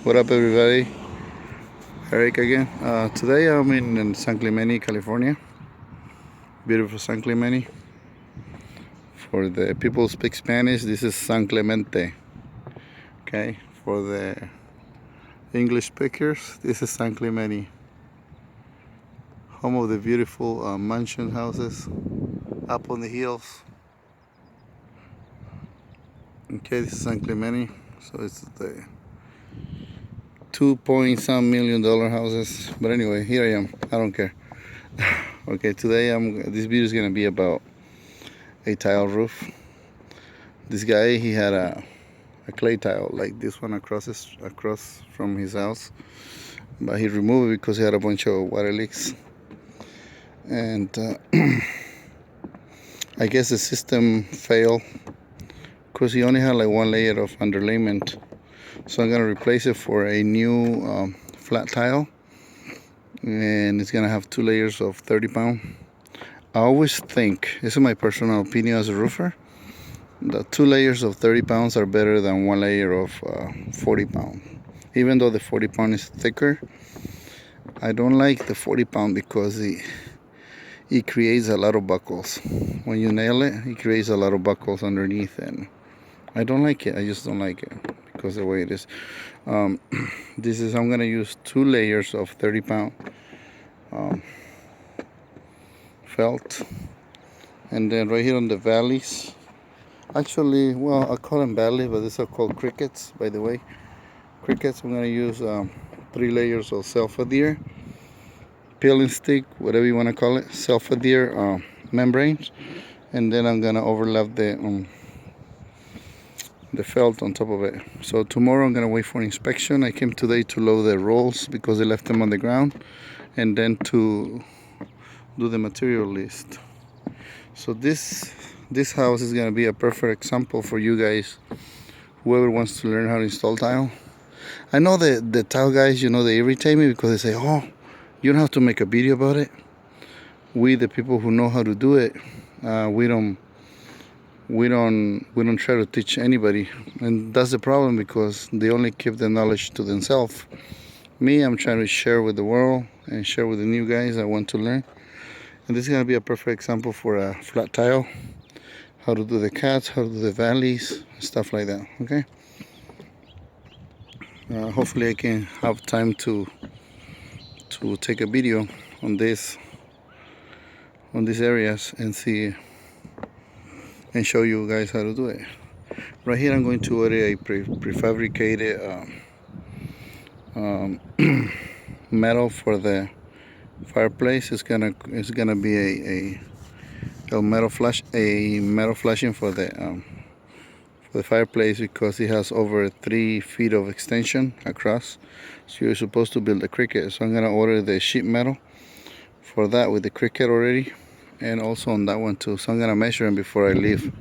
What up, everybody? Rake again. Today I'm in San Clemente, California. Beautiful San Clemente. For the people who speak Spanish, this is San Clemente. Okay. For the English speakers, this is San Clemente, home of the beautiful mansion houses up on the hills. Okay, this is San Clemente. So it's the 2 point some million dollar houses. But anyway, here I am. I don't care. Okay, today this video is gonna be about a tile roof. This guy, he had a clay tile like this one across from his house, but he removed it because he had a bunch of water leaks. And I guess the system failed because he only had like one layer of underlayment. So I'm gonna replace it for a new flat tile, and it's gonna have 2 layers of 30-pound. I always think, this is my personal opinion as a roofer, the 2 layers of 30 pounds are better than 1 layer of 40 pound. Even though the 40 pound is thicker, I don't like the 40 pound because it creates a lot of buckles. When you nail it, it creates a lot of buckles underneath, and I don't like it. I just don't like it because the way it is. I'm gonna use 2 layers of 30 pound felt, and then right here on the valleys, actually, well, I call them valleys, but these are called crickets, by the way. Crickets, I'm gonna use 3 layers of self-adhere, peeling stick, whatever you want to call it, self-adhere membranes, and then I'm gonna overlap the felt on top of it. So tomorrow I'm gonna wait for inspection. I came today to load the rolls because they left them on the ground, and then to do the material list. So this house is gonna be a perfect example for you guys, whoever wants to learn how to install tile. I know the tile guys, they irritate me because they say, "Oh, you don't have to make a video about it." We, the people who know how to do it, we don't try to teach anybody, and that's the problem because they only keep the knowledge to themselves. Me, I'm trying to share with the world and share with the new guys that want to learn. And this is gonna be a perfect example for a flat tile, how to do the cuts, how to do the valleys, stuff like that. Okay. Hopefully I can have time to take a video on these areas and see and show you guys how to do it. Right here I'm going to order a prefabricated metal for the fireplace. It's gonna be a metal flashing for the fireplace because it has over 3 feet of extension across. So you're supposed to build a cricket. So I'm gonna order the sheet metal for that with the cricket already, and also on that one too. So I'm gonna measure them before I leave.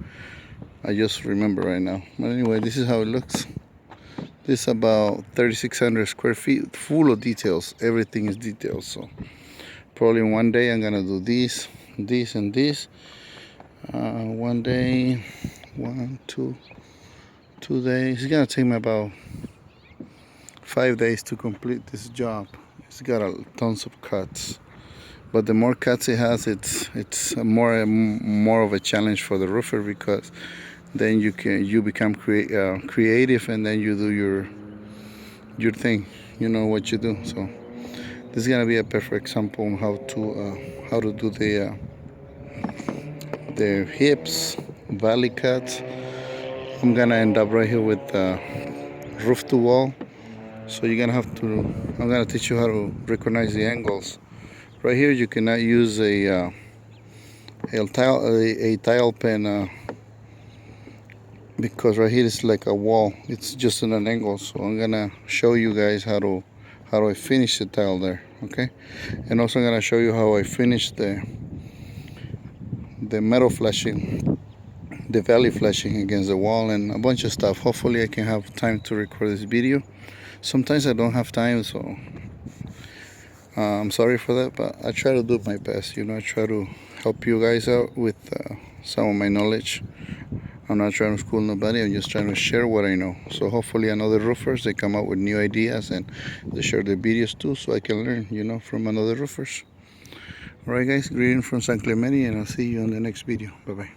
I just remember right now. But anyway, this is how it looks. This is about 3,600 square feet, full of details. Everything is details. So probably one day I'm gonna do this, and this. One day, 2 days. It's gonna take me about 5 days to complete this job. It's got tons of cuts, but the more cuts it has, it's more of a challenge for the roofer because then you become creative, and then you do your thing. You know what you do. So this is gonna be a perfect example on how to do the hips, valley cuts. I'm gonna end up right here with roof to wall. So I'm gonna teach you how to recognize the angles. Right here you cannot use a tile pen because right here is like a wall. It's just in an angle. So I'm gonna show you guys how I finish the tile there. Okay, and also I'm gonna show you how I finish the metal flashing, the valley flashing against the wall, and a bunch of stuff. Hopefully I can have time to record this video. Sometimes I don't have time, so I'm sorry for that, but I try to do my best. I try to help you guys out with some of my knowledge. I'm not trying to school nobody. I'm just trying to share what I know. So hopefully another roofers, they come up with new ideas and they share their videos too, so I can learn, from another roofers. All right, guys. Greetings from San Clemente, and I'll see you on the next video. Bye-bye.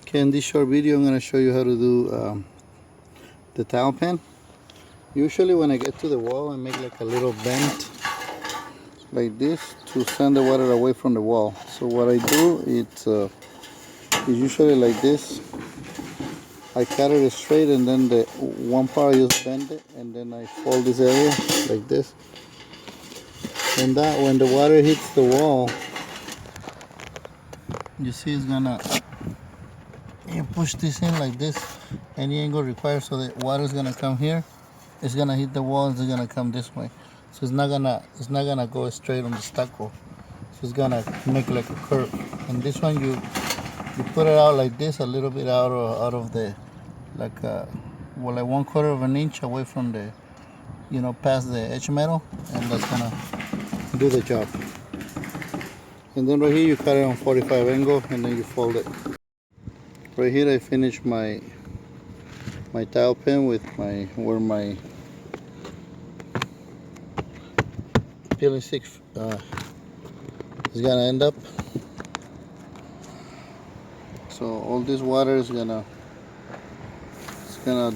Okay, in this short video, I'm going to show you how to do the towel pen. Usually when I get to the wall, I make like a little vent like this to send the water away from the wall. So what I do, it's usually like this. I cut it straight, and then the one part I just bend it, and then I fold this area like this. And that, when the water hits the wall, you see it's gonna, you push this in like this, any angle required, so the water is gonna come here. It's gonna hit the wall, it's gonna come this way. So it's not gonna go straight on the stucco. So it's gonna make like a curve. And this one, you put it out like this, a little bit out of the, like like 1/4 of an inch away from the, past the edge metal, and that's gonna do the job. And then right here you cut it on 45 angle, and then you fold it. Right here I finished my tile pen with where my peeling stick is gonna end up. So all this water is gonna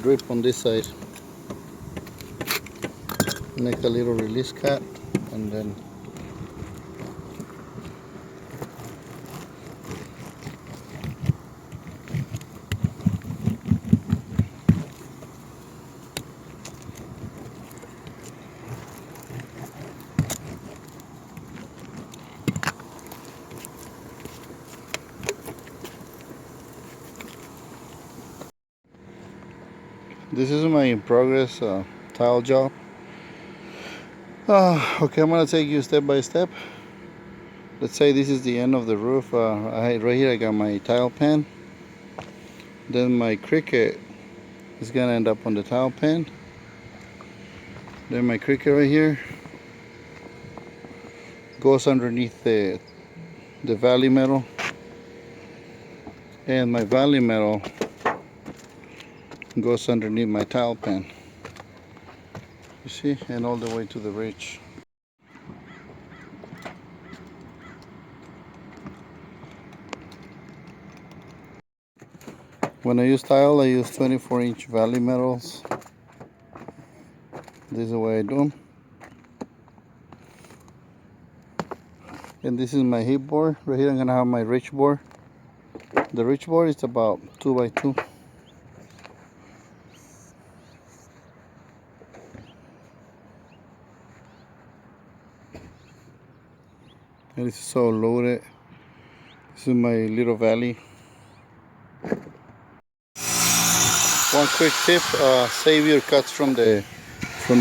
drip on this side. Make a little release cut, and then this is my in progress tile job. Okay, I'm gonna take you step by step. Let's say this is the end of the roof. Right here I got my tile pen. Then my cricket is gonna end up on the tile pen. Then my cricket right here goes underneath the valley metal, and my valley metal goes underneath my tile pen. You see, and all the way to the ridge. When I use tile, I use 24-inch valley metals. This is the way I do them. And this is my heat board. Right here I'm gonna have my ridge board. The ridge board is about 2 by 2. And this is all loaded. This is my little valley. One quick tip: save your cuts from the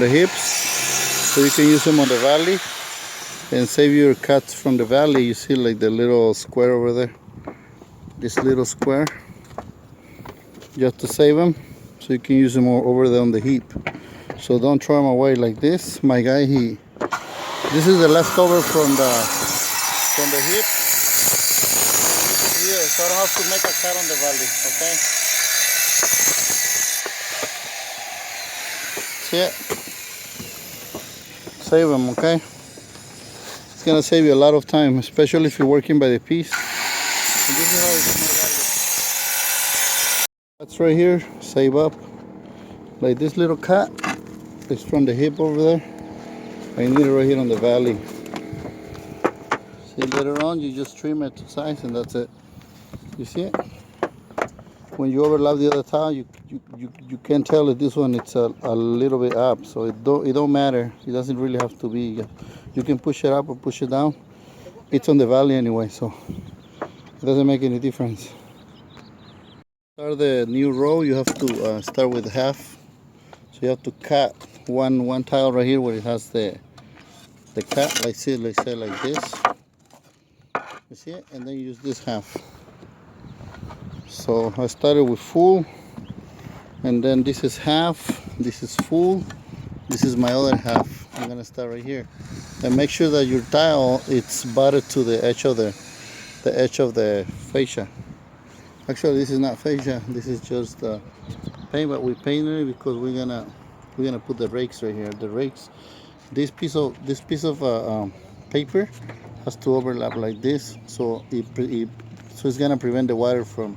hips, so you can use them on the valley. And save your cuts from the valley. You see, like the little square over there. This little square. You have to save them, so you can use them over there on the heap. So don't throw them away like this. My guy, this is the leftover from the heap. Here, so I don't have to make a cut on the valley. Okay. See it? Save them, okay? It's gonna save you a lot of time, especially if you're working by the piece. And this is how I do my valley. That's right here. Save up. Like this little cut is from the hip over there. I need it right here on the valley. See, later on you just trim it to size, and that's it. You see it? When you overlap the other tile, you can tell that this one it's a little bit up, so it don't matter. It doesn't really have to be. You can push it up or push it down. It's on the valley anyway, so it doesn't make any difference. Start the new row. You have to start with half. So you have to cut one tile right here where it has the cut. Like say like this. You see it? And then you use this half. So I started with full, and then this is half, this is full, this is my other half. I'm gonna start right here. And make sure that your tile it's butted to the edge of the fascia. Actually, this is not fascia, this is just paint, but we painted it because we're gonna put the rakes right here. The rakes, this piece of paper has to overlap like this, so it's gonna prevent the water from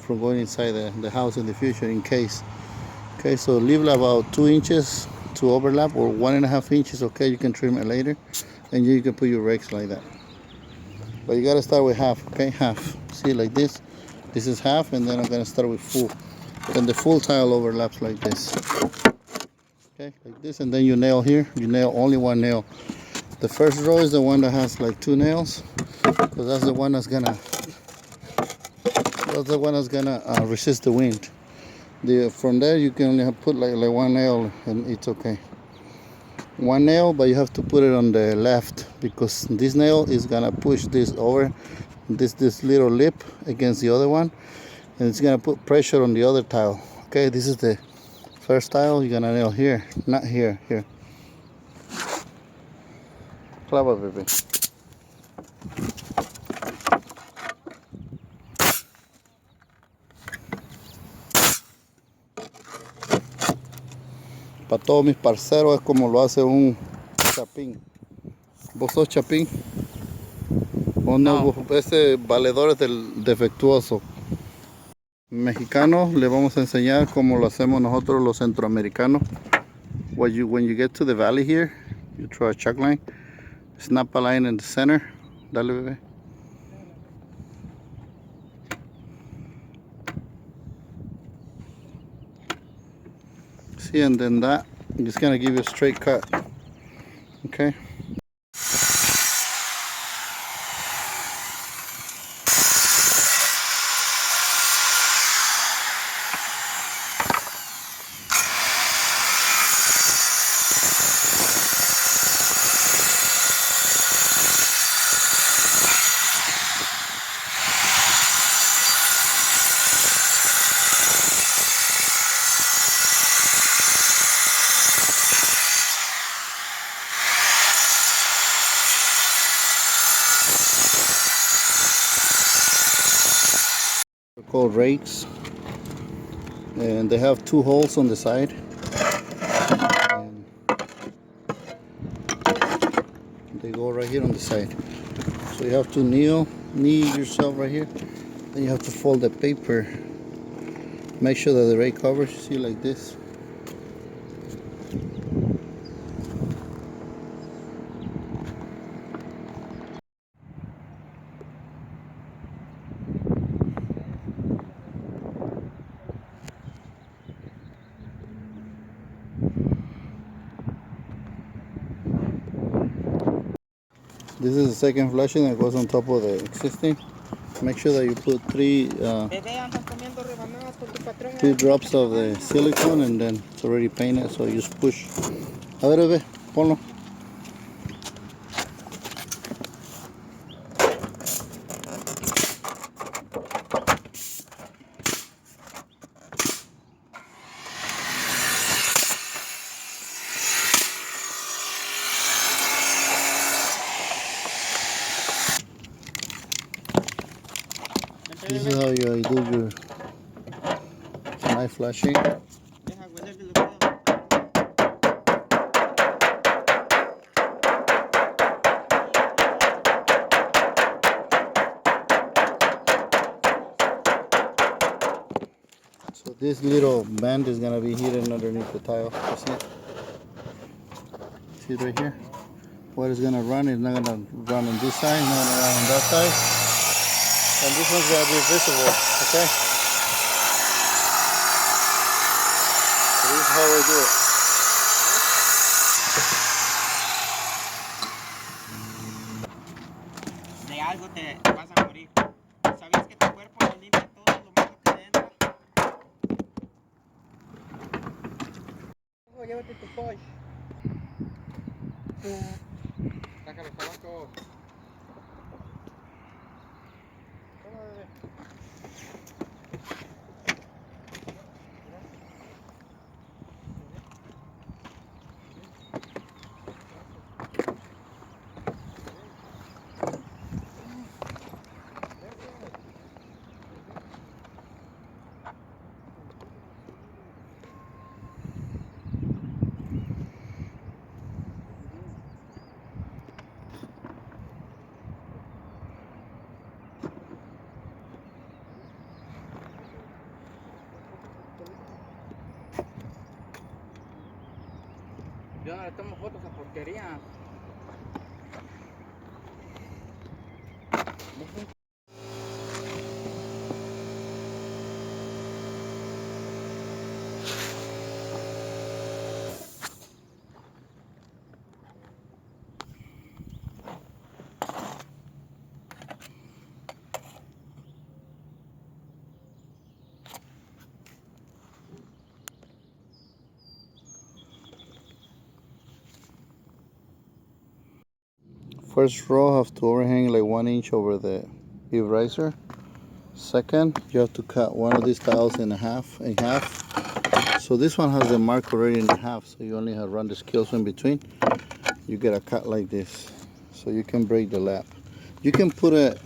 going inside the house in the future in case. Okay, so leave about 2 inches to overlap, or 1.5 inches. Okay, you can trim it later, and you can put your rakes like that. But you gotta start with half. Okay, half. See, like this. This is half, and then I'm gonna start with full. Then the full tile overlaps like this. Okay, like this, and then you nail here. You nail only one nail. The first row is the one that has like 2 nails, because that's the one that's gonna resist the wind. From there you can only put like 1 nail, and it's okay. 1 nail, but you have to put it on the left, because this nail is gonna push this over this little lip against the other one, and it's gonna put pressure on the other tile. Okay, this is the first tile. You're gonna nail here, not here. Here. Clava, baby. Para todos mis parceros es como lo hace un chapín. ¿Vos sos chapín? ¿O no? Ese valedor es del defectuoso. Mexicanos, le vamos a enseñar cómo lo hacemos nosotros los centroamericanos. When you get to the valley here, you draw a chalk line, snap a line in the center. Dale, bebé. See, and then that is gonna give you a straight cut. Okay. They're called rakes, and they have 2 holes on the side, and they go right here on the side. So you have to knee yourself right here, then you have to fold the paper. Make sure that the rake covers, you see, like this. This is the second flashing that goes on top of the existing. Make sure that you put 3 drops of the silicone, and then it's already painted, so you just push. A ver, bebé, ponlo. This is how you do your knife flashing. So this little band is gonna be hidden underneath the tile. You see it? See it right here? What is gonna run is not gonna run on this side, not gonna run on that side. And this one's gonna be visible, okay? So this is how we do it. De algo te vas a morir. ¿Sabías que tu cuerpo lo limpia todo lo malo que entra? Llévate tu push. Saca los tabacos. Yo no le tomo fotos a porquerías. First row have to overhang like 1 inch over the beef riser. Second, you have to cut one of these tiles in half. So this one has the mark already in half, so you only have to run the scales in between. You get a cut like this, so you can break the lap. You can put it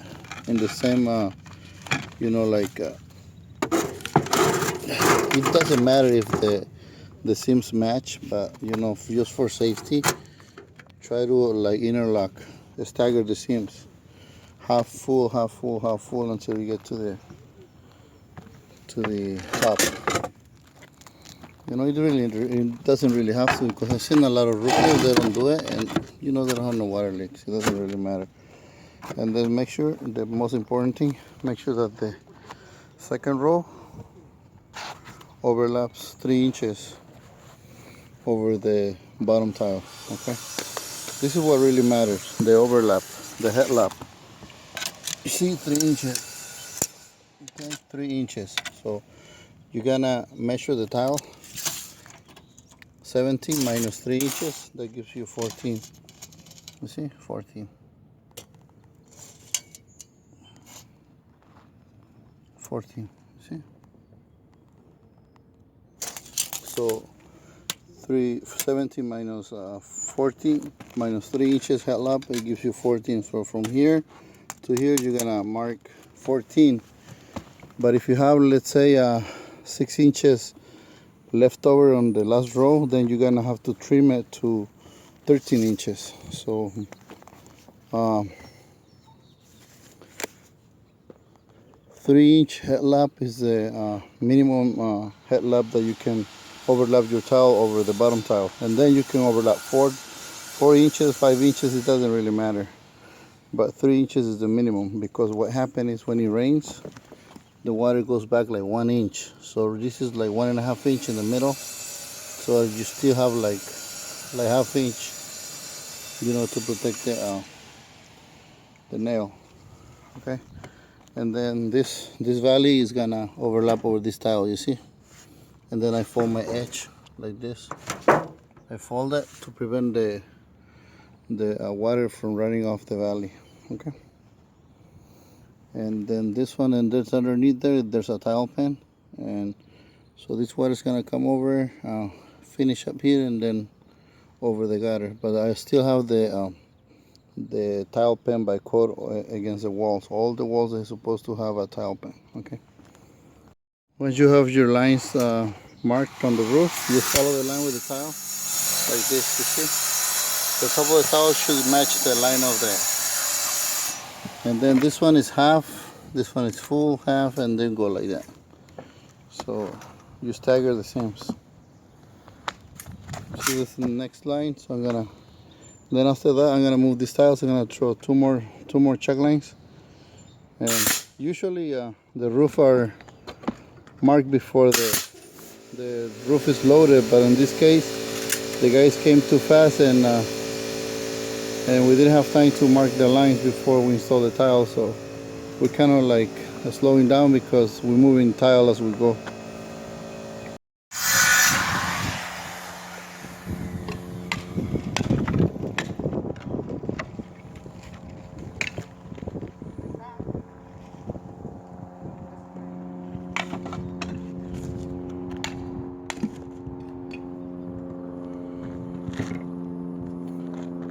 in the same, like it doesn't matter if the seams match, but just for safety, try to like interlock, stagger the seams, half full, half full, half full until you get to the top. It doesn't really have to, because I've seen a lot of roofers, they don't do it, and they don't have no water leaks. It doesn't really matter. And then make sure, the most important thing, make sure that the second row overlaps 3 inches over the bottom tile. Okay, this is what really matters, the overlap, the head lap. You see, 3 inches. Okay, 3 inches. So you're gonna measure the tile. 17 minus 3 inches, that gives you 14. You see, 14. 14, see? So 17 minus 14 minus 3 inches head lap, it gives you 14. So from here to here, you're gonna mark 14. But if you have, let's say, 6 inches left over on the last row, then you're gonna have to trim it to 13 inches. So 3-inch head lap is the minimum head lap that you can overlap your tile over the bottom tile, and then you can overlap 4 inches, 5 inches, it doesn't really matter, but 3 inches is the minimum, because what happens is when it rains, the water goes back like 1 inch. So this is like 1.5 inch in the middle, so you still have like ½ inch, to protect the nail. Okay, and then this valley is gonna overlap over this tile, you see, and then I fold my edge like this. I fold it to prevent the water from running off the valley. Okay, and then this one, and there's underneath there's a tile pen, and so this water is gonna come over, finish up here, and then over the gutter. But I still have the tile pen by code against the walls. All the walls are supposed to have a tile pen. Okay, once you have your lines marked on the roof, you follow the line with the tile like this. You see, the top of the tile should match the line of the, and then this one is half, this one is full, half, and then go like that. So you stagger the seams. See, this is the next line. So then after that, I'm gonna move these tiles. I'm gonna throw two more check lines, and usually the roof are marked before the roof is loaded, but in this case the guys came too fast, and we didn't have time to mark the lines before we install the tile, so we're kind of like slowing down because we're moving tile as we go.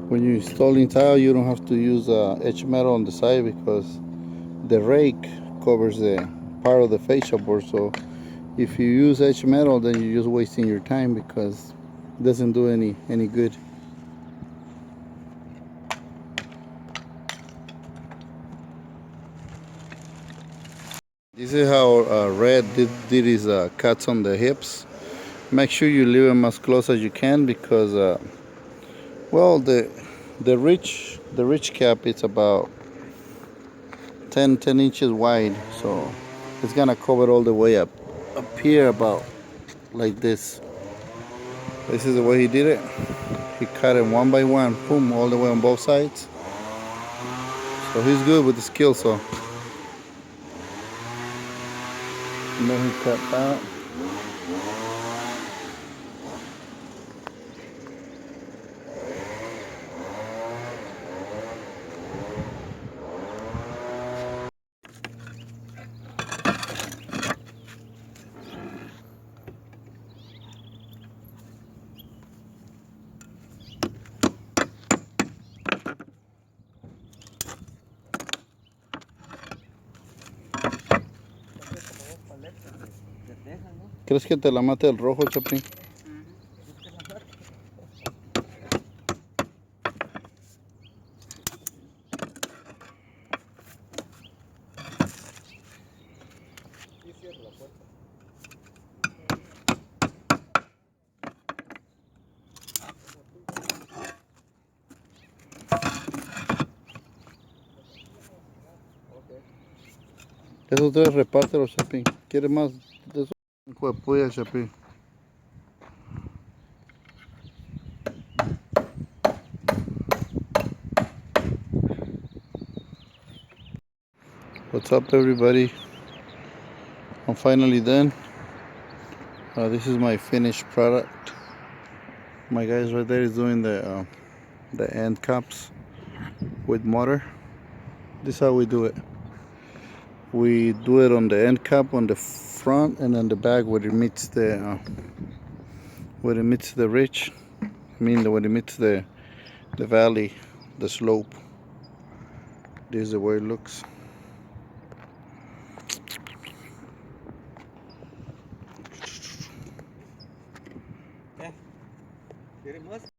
When you're installing tile, you don't have to use edge metal on the side, because the rake covers the part of the fascia board. So if you use edge metal, then you're just wasting your time, because it doesn't do any good. This is how Red did his cuts on the hips. Make sure you leave them as close as you can, because Well, the rich cap is about 10 inches wide, so it's gonna cover all the way up here about like this. This is the way he did it. He cut it one by one, boom, all the way on both sides. So he's good with the skill saw. And then he cut that. ¿Crees que te la mate el rojo, Chapín? Esos tres repártelos, Chapín. ¿Quieres más de eso? Hijo de puya, Chapín. What's up, everybody? I'm finally done. This is my finished product. My guys right there is doing the end caps with mortar. This is how we do it. We do it on the end cap on the front and then the back where it meets the ridge. I mean when it meets the valley, the slope. This is the way it looks. ¿Qué? ¿Quieres más?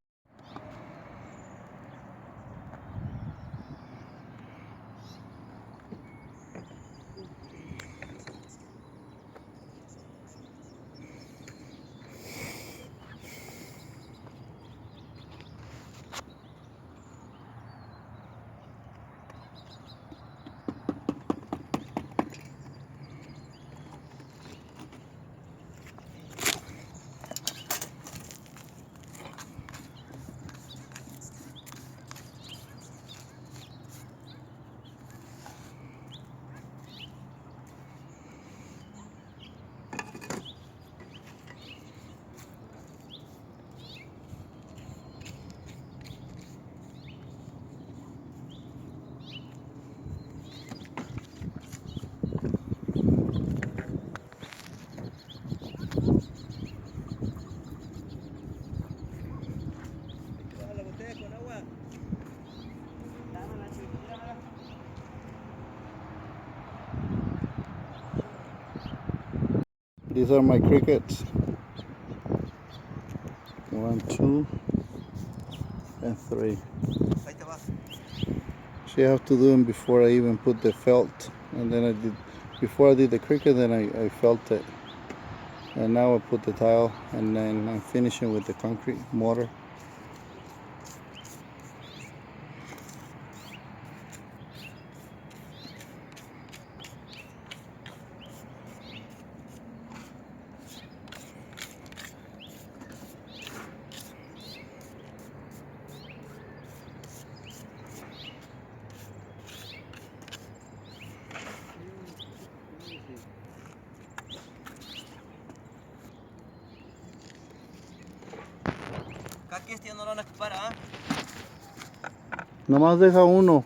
These are my crickets. 1, 2, and 3. Ahí te va. So you have to do them before I even put the felt, and then before I did the cricket, then I felt it, and now I put the tile, and then I'm finishing with the concrete mortar. Acá que este ya no lo van a ocupar, ¿ah? Nomás deja uno.